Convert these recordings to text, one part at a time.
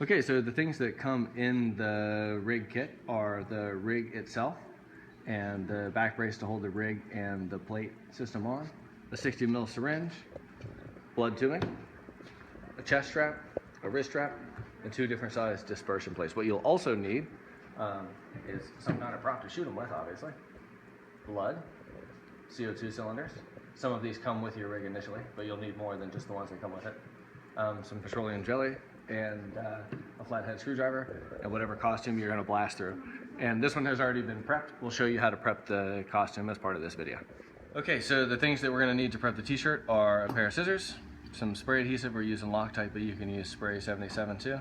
Okay, so the things that come in the rig kit are the rig itself and the back brace to hold the rig and the plate system on, a 60 ml syringe, blood tubing, a chest strap, a wrist strap, and 2 different size dispersion plates. What you'll also need is some kind of prop to shoot them with, obviously. Blood, CO2 cylinders. Some of these come with your rig initially, but you'll need more than just the ones that come with it. Some petroleum jelly, and a flathead screwdriver, and whatever costume you're going to blast through. And this one has already been prepped. We'll show you how to prep the costume as part of this video. Okay, so the things that we're going to need to prep the t-shirt are a pair of scissors, some spray adhesive. We're using Loctite, but you can use spray 77 too,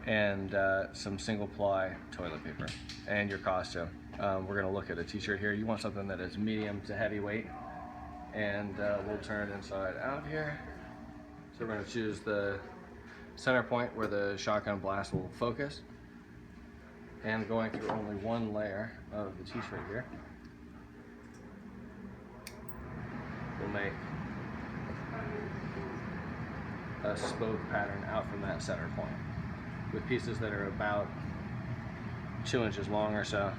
and some single ply toilet paper, and your costume. We're going to look at a t-shirt here. You want something that is medium to heavyweight, and we'll turn inside out here. So we're going to choose the center point where the shotgun blast will focus, and going through only one layer of the t-shirt here will make a spoke pattern out from that center point with pieces that are about 2 inches long or so.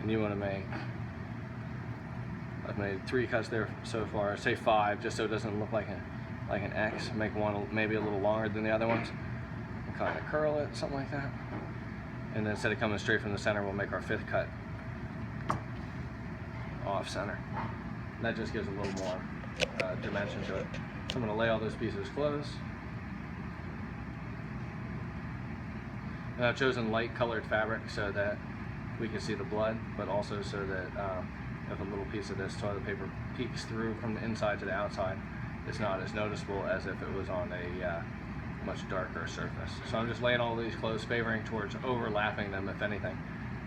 And you want to make, I've made 3 cuts there so far, say 5, just so it doesn't look like an X. Make one maybe a little longer than the other ones, and kind of curl it, something like that. And then instead of coming straight from the center, we'll make our 5th cut off center. And that just gives a little more dimension to it. So I'm going to lay all those pieces close. And I've chosen light colored fabric so that we can see the blood, but also so that if a little piece of this toilet paper peeks through from the inside to the outside, it's not as noticeable as if it was on a much darker surface. So I'm just laying all these close, favoring towards overlapping them, if anything,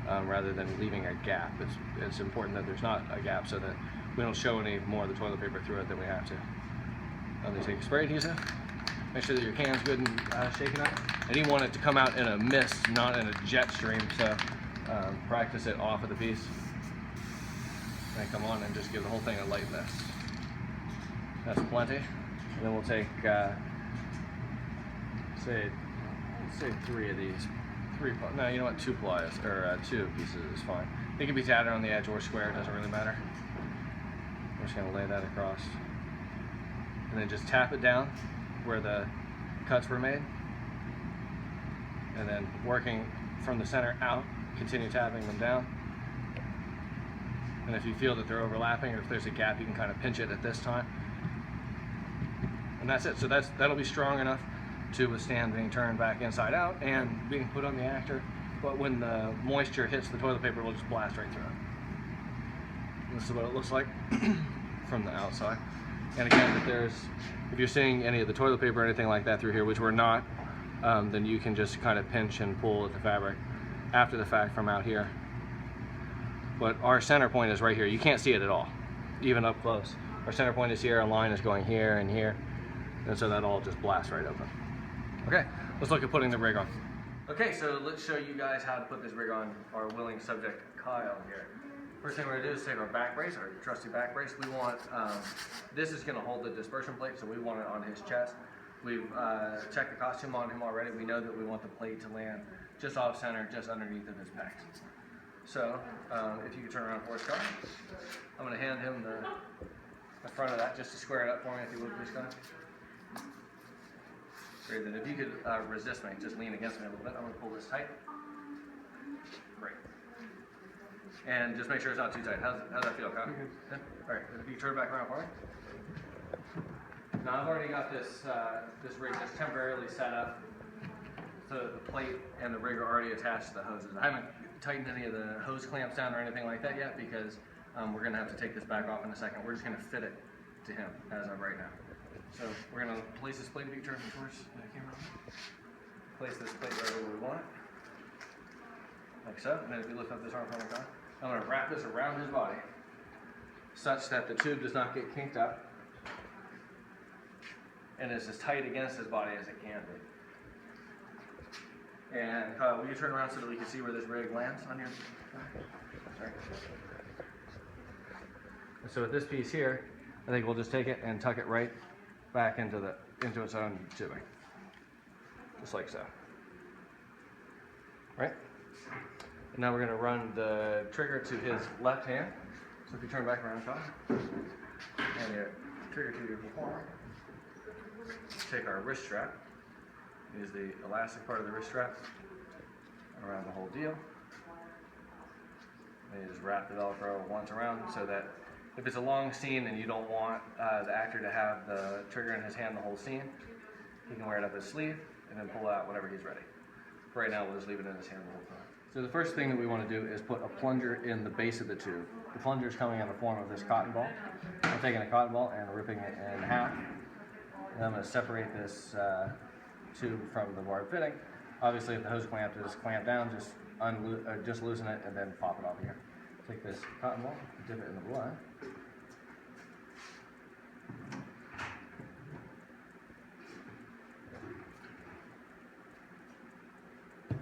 rather than leaving a gap. It's important that there's not a gap so that we don't show any more of the toilet paper through it than we have to. I'm going to take a spray adhesive. Make sure that your can's good and shaken up. And you want it to come out in a mist, not in a jet stream, so practice it off of the piece. And come on and just give the whole thing a light mist. That's plenty. And then we'll take, say 3 of these. 3, no, you know what, 2 plies, or 2 pieces is fine. They can be tatted on the edge or square, it doesn't really matter. We're just gonna lay that across. And then just tap it down where the cuts were made. And then working from the center out, continue tapping them down. And if you feel that they're overlapping or if there's a gap, you can kind of pinch it at this time. And that's it. So that'll be strong enough to withstand being turned back inside out and being put on the actor. But when the moisture hits the toilet paper, it'll just blast right through it. And this is what it looks like from the outside. And again, if you're seeing any of the toilet paper or anything like that through here, which we're not, then you can just kind of pinch and pull at the fabric after the fact from out here. But our center point is right here. You can't see it at all, even up close. Our center point is here, our line is going here and here, and so that all just blasts right open. Okay, let's look at putting the rig on. Okay, so let's show you guys how to put this rig on our willing subject, Kyle, here. First thing we're gonna do is take our back brace, our trusty back brace. We want, this is gonna hold the dispersion plate, so we want it on his chest. We've checked the costume on him already. We know that we want the plate to land just off center, just underneath of his pecs. So, if you could turn around for us, Kyle. I'm gonna hand him the front of that just to square it up for me, if you would, please, Kyle. Great, then if you could resist me, just lean against me a little bit. I'm gonna pull this tight. Great. And just make sure it's not too tight. How's that feel, Kyle? Yeah? All right, if you can turn back around for me. Now I've already got this rig just temporarily set up. So the plate and the rig are already attached to the hoses. I haven't tightened any of the hose clamps down or anything like that yet because we're gonna have to take this back off in a second. We're just gonna fit it to him as of right now. So we're gonna place this plate, if you turn it towards the camera. Place this plate right where we want it. Like so, and then if you lift up this arm from the car, I'm gonna wrap this around his body such that the tube does not get kinked up and is as tight against his body as it can be. And Kyle, will you turn around so that we can see where this rig lands on your back? Sorry. And so with this piece here, I think we'll just take it and tuck it right back into its own tubing. just like so. Right? And now we're going to run the trigger to his left hand. So if you turn back around, Todd, and your trigger to your forearm, take our wrist strap, use the elastic part of the wrist strap around the whole deal. And you just wrap the Velcro once around so that if it's a long scene and you don't want the actor to have the trigger in his hand the whole scene, he can wear it up his sleeve and then pull out whenever he's ready. For right now, we'll just leave it in his hand the whole time. So the first thing that we want to do is put a plunger in the base of the tube. The plunger is coming in the form of this cotton ball. I'm taking a cotton ball and ripping it in half. And I'm going to separate this tube from the barb fitting. Obviously, if the hose clamp is clamped down, just loosen it and then pop it off here. Take this cotton ball, dip it in the blood.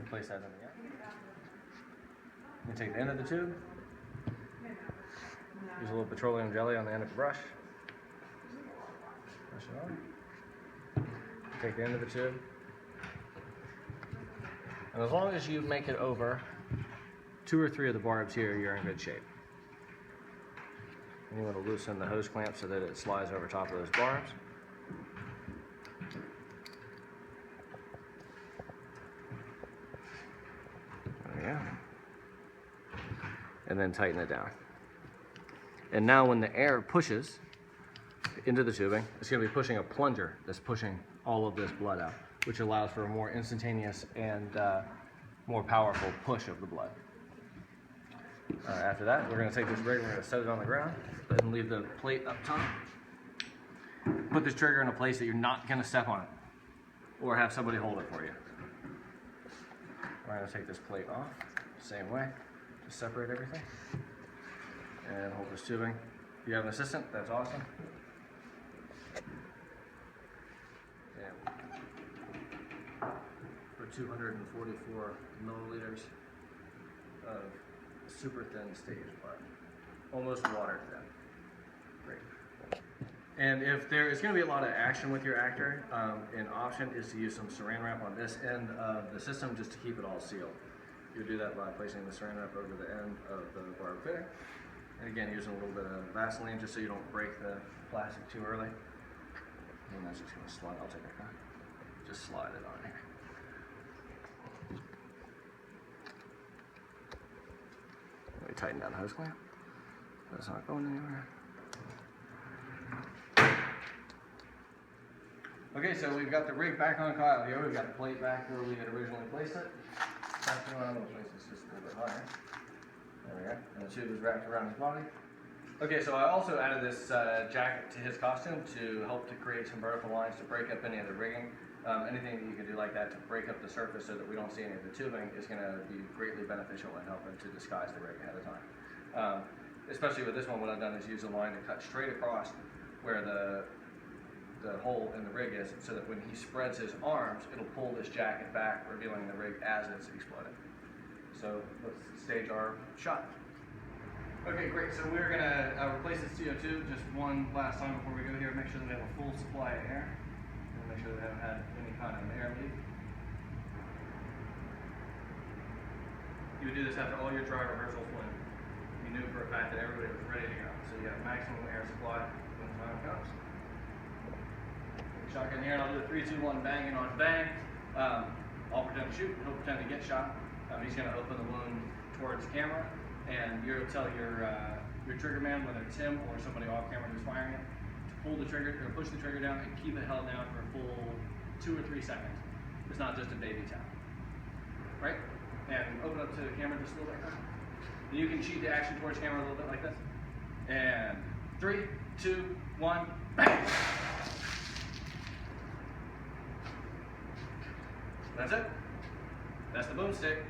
Place that in the end. You take the end of the tube, use a little petroleum jelly on the end of the brush, brush it on. Take the end of the tube, and as long as you make it over 2 or 3 of the barbs here, you're in good shape. And you want to loosen the hose clamp so that it slides over top of those barbs. And then tighten it down. And now when the air pushes into the tubing, it's going to be pushing a plunger that's pushing all of this blood out, which allows for a more instantaneous and more powerful push of the blood. After that, we're going to take this rig, we're going to set it on the ground, and leave the plate up top. Put this trigger in a place that you're not going to step on it, or have somebody hold it for you. We're going to take this plate off, same way. Just separate everything and hold this tubing. If you have an assistant, that's awesome. Yeah. For 244 milliliters of super thin stage blood, almost water thin. Great. And if there is going to be a lot of action with your actor, an option is to use some saran wrap on this end of the system just to keep it all sealed. You would do that by placing the saran wrap over the end of the barb fitting. And again, using a little bit of Vaseline just so you don't break the plastic too early. And that's just going to slide. I'll take it back. Just slide it on here. Let me tighten down the hose clamp. That's not going anywhere. Okay, so we've got the rig back on Kyle here. We've got the plate back where we had originally placed it. Wrapped around, we'll place this just a little bit higher. There we go. And the tube is wrapped around his body. Okay, so I also added this jacket to his costume to help to create some vertical lines to break up any of the rigging. Anything that you can do like that to break up the surface so that we don't see any of the tubing is going to be greatly beneficial in helping to disguise the rig ahead of time. Especially with this one, what I've done is use a line to cut straight across where the hole in the rig is, so that when he spreads his arms, it'll pull this jacket back, revealing the rig as it's exploding. So let's stage our shot. Okay, great. So we're gonna replace this CO2 just one last time before we go here. Make sure that we have a full supply of air, and make sure that we haven't had any kind of air leak. You would do this after all your dry rehearsals when you knew for a fact that everybody was ready to go. So you have maximum air supply when the time comes. Shotgun here, and I'll do a 3, 2, 1 bang and on bang. I'll pretend to shoot, he'll pretend to get shot. He's going to open the wound towards the camera, and you'll tell your trigger man, whether it's him or somebody off camera who's firing it, to pull the trigger or push the trigger down and keep it held down for a full 2 or 3 seconds. It's not just a baby tap. Right? And open up to the camera just a little bit like that. And you can cheat the action towards camera a little bit like this. And 3, 2, 1, bang! That's it. That's the boomstick.